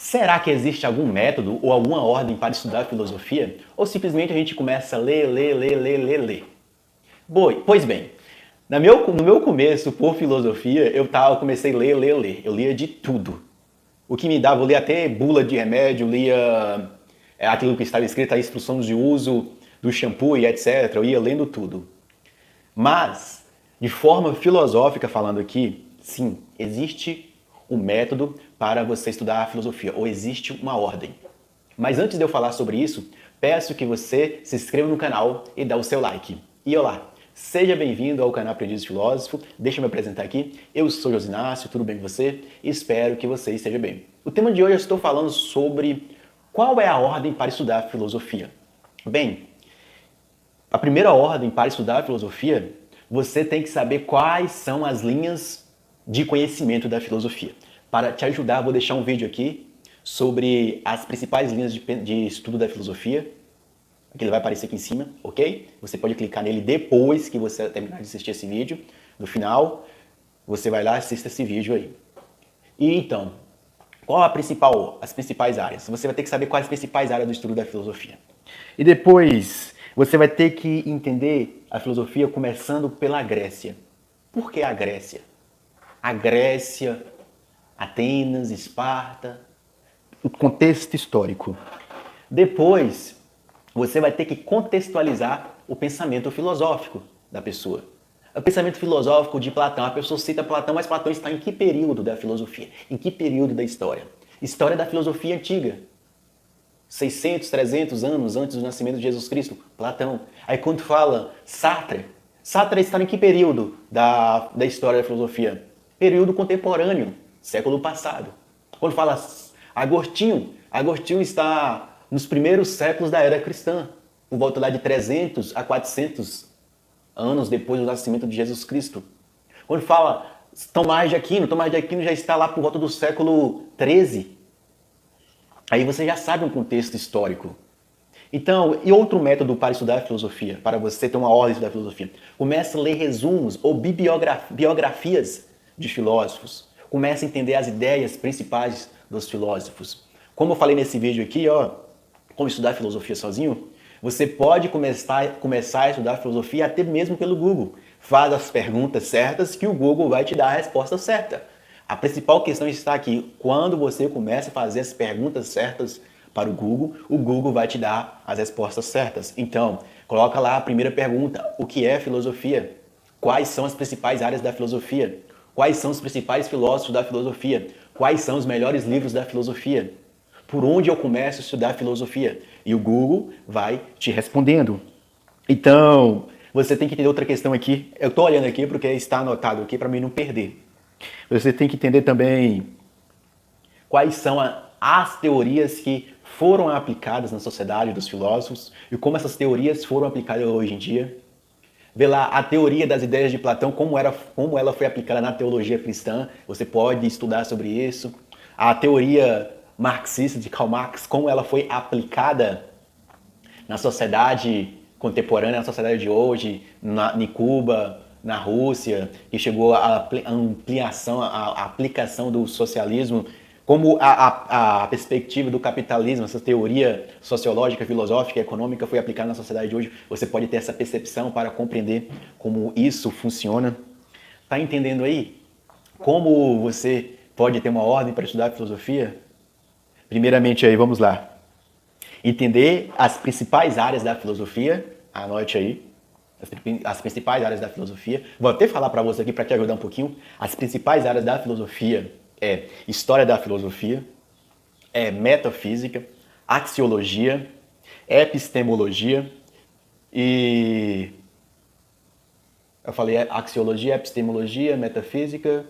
Será que existe algum método ou alguma ordem para estudar filosofia? Ou simplesmente a gente começa a ler? Pois bem, no meu começo por filosofia, comecei a ler. Eu lia de tudo. O que me dava, eu lia até bula de remédio, lia aquilo que estava escrito, as instruções de uso do shampoo e etc. Eu ia lendo tudo. Mas, de forma filosófica falando aqui, sim, existe um método para você estudar a filosofia, ou existe uma ordem. Mas antes de eu falar sobre isso, peço que você se inscreva no canal e dê o seu like. E olá, seja bem-vindo ao canal Aprendiz Filósofo. Deixa eu me apresentar aqui. Eu sou Josinácio, tudo bem com você? Espero que você esteja bem. O tema de hoje eu estou falando sobre qual é a ordem para estudar filosofia. Bem, a primeira ordem para estudar filosofia, você tem que saber quais são as linhas de conhecimento da filosofia. Para te ajudar, vou deixar um vídeo aqui sobre as principais linhas de estudo da filosofia, que ele vai aparecer aqui em cima, ok? Você pode clicar nele depois que você terminar de assistir esse vídeo. No final, você vai lá e assista esse vídeo aí. E então, qual as principais áreas? Você vai ter que saber quais as principais áreas do estudo da filosofia. E depois, você vai ter que entender a filosofia começando pela Grécia. Por que a Grécia? A Grécia, Atenas, Esparta, o contexto histórico. Depois, você vai ter que contextualizar o pensamento filosófico da pessoa. O pensamento filosófico de Platão, a pessoa cita Platão, mas Platão está em que período da filosofia? Em que período da história? História da filosofia antiga. 600, 300 anos antes do nascimento de Jesus Cristo, Platão. Aí quando fala Sartre está em que período da história da filosofia? Período contemporâneo, século passado. Quando fala Agostinho está nos primeiros séculos da era cristã, por volta lá de 300 a 400 anos depois do nascimento de Jesus Cristo. Quando fala Tomás de Aquino já está lá por volta do século 13. Aí você já sabe um contexto histórico. Então, e outro método para estudar a filosofia, para você ter uma ordem de estudar a filosofia? Comece a ler resumos ou biografias de filósofos. Comece a entender as ideias principais dos filósofos. Como eu falei nesse vídeo aqui, como estudar filosofia sozinho, você pode começar a estudar filosofia até mesmo pelo Google. Faz as perguntas certas que o Google vai te dar a resposta certa. A principal questão está aqui. Quando você começa a fazer as perguntas certas para o Google vai te dar as respostas certas. Então, coloca lá a primeira pergunta. O que é filosofia? Quais são as principais áreas da filosofia? Quais são os principais filósofos da filosofia? Quais são os melhores livros da filosofia? Por onde eu começo a estudar filosofia? E o Google vai te respondendo. Então, você tem que entender outra questão aqui. Eu estou olhando aqui porque está anotado aqui para mim não perder. Você tem que entender também quais são as teorias que foram aplicadas na sociedade dos filósofos e como essas teorias foram aplicadas hoje em dia. Vê lá a teoria das ideias de Platão, como ela foi aplicada na teologia cristã. Você pode estudar sobre isso. A teoria marxista de Karl Marx, como ela foi aplicada na sociedade contemporânea, na sociedade de hoje, em Cuba, na Rússia, que chegou à ampliação, à aplicação do socialismo, como a perspectiva do capitalismo, essa teoria sociológica, filosófica e econômica foi aplicada na sociedade de hoje. Você pode ter essa percepção para compreender como isso funciona. Tá entendendo aí? Como você pode ter uma ordem para estudar filosofia? Primeiramente aí, vamos lá. Entender as principais áreas da filosofia, anote aí. As principais áreas da filosofia. Vou até falar para você aqui para te ajudar um pouquinho. As principais áreas da filosofia é história da filosofia, é metafísica, axiologia, epistemologia e... Eu falei axiologia, epistemologia, metafísica,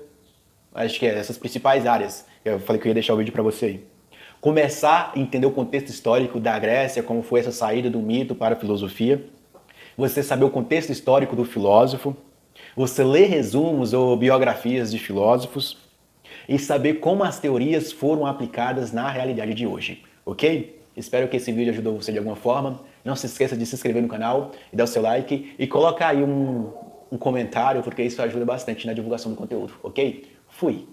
acho que é essas principais áreas. Eu falei que eu ia deixar o vídeo para você aí. Começar a entender o contexto histórico da Grécia, como foi essa saída do mito para a filosofia. Você saber o contexto histórico do filósofo. Você ler resumos ou biografias de filósofos. E saber como as teorias foram aplicadas na realidade de hoje. Ok? Espero que esse vídeo ajudou você de alguma forma. Não se esqueça de se inscrever no canal e dar o seu like. E colocar aí um comentário, porque isso ajuda bastante na divulgação do conteúdo. Ok? Fui!